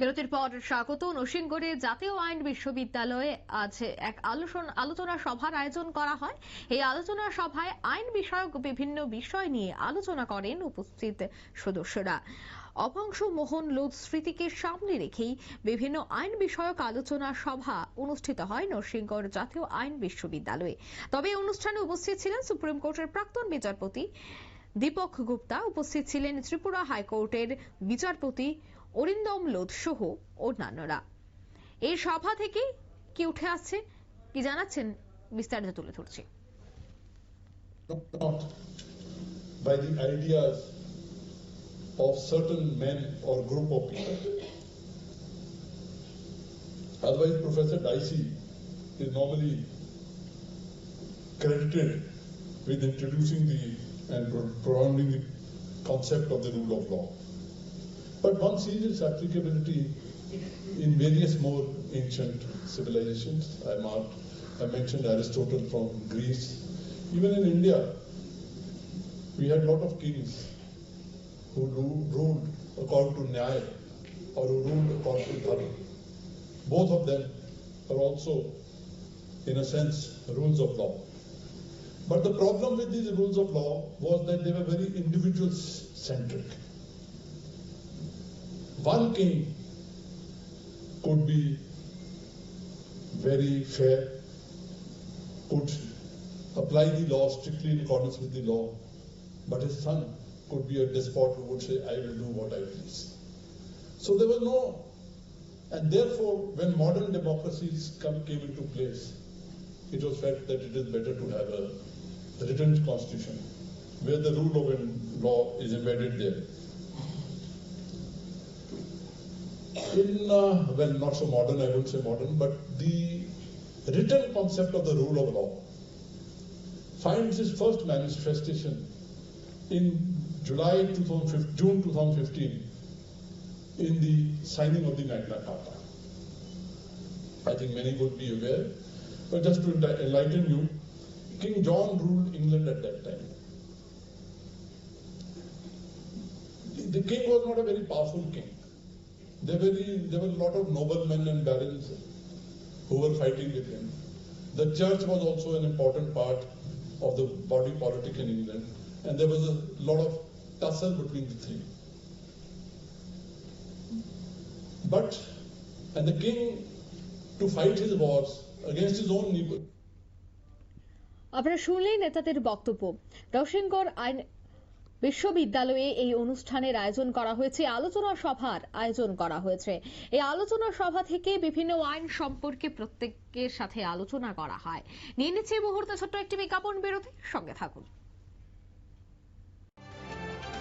বিরতির পর স্বাগত। নরসিংগড়ে জাতীয় আইন বিশ্ববিদ্যালয়ে আজ এক আলোচনা সভার আয়োজন করা হয়। এই আলোচনা সভায় আইন বিষয়ক বিভিন্ন বিষয় নিয়ে আলোচনা করেন উপস্থিত সদস্যরা। অপাংশু মোহন লোধ স্মৃতিকে সামনে রেখেই বিভিন্ন আইন বিষয়ক আলোচনা সভা অনুষ্ঠিত হয় নরসিংগড় জাতীয় আইন বিশ্ববিদ্যালয়ে। তবে এই অনুষ্ঠানে উপস্থিত ছিলেন সুপ্রিম কোর্টের প্রাক্তন বিচারপতি দীপক গুপ্তা, উপস্থিত ছিলেন ত্রিপুরা হাইকোর্টের বিচারপতি অরিন্দম লোধ সহ অন্যান্যরা। এই সভা থেকে কি উঠে আসছে, কি জানাচ্ছেন, বিস্তারিত তুলে ধরছি। By the ideas of certain men or group of people. Otherwise, Professor Dicey is normally credited with introducing and propounding the concept of the rule of law. But one sees its applicability in various more ancient civilizations. I mentioned Aristotle from Greece. Even in India, we had a lot of kings who ruled according to Nyaya or who ruled according to Dharma. Both of them are also, in a sense, rules of law. But the problem with these rules of law was that they were very individual-centric. One king could be very fair, could apply the law strictly in accordance with the law, but his son could be a despot who would say, I will do what I please. So there was no, and therefore when modern democracies came into place, it was felt that it is better to have a written constitution where the rule of law is embedded there. Well, not so modern, I wouldn't say modern, but the written concept of the rule of law finds its first manifestation in June 2015 in the signing of the Magna Carta. I think many would be aware, but just to enlighten you, King John ruled England at that time. The king was not a very powerful king. There were a lot of noblemen and barons who were fighting with him. The church was also an important part of the body politic in England, and there was a lot of tussle between the three. And the king, to fight his wars against his own neighbor. আপনারা শুনলেন নেতাদের বক্তব্য। নরসিংগড় আইন বিশ্ববিদ্যালয়ে এই অনুষ্ঠানের আয়োজন করা হয়েছে, আলোচনা সভার আয়োজন করা হয়েছে। এই আলোচনা সভা থেকে বিভিন্ন আইন সম্পর্কে প্রত্যেকের সাথে আলোচনা করা হয়। নিয়ে নিচ্ছে এই মুহূর্তে ছোট্ট একটি বিজ্ঞাপন বিরতি, সঙ্গে থাকুন।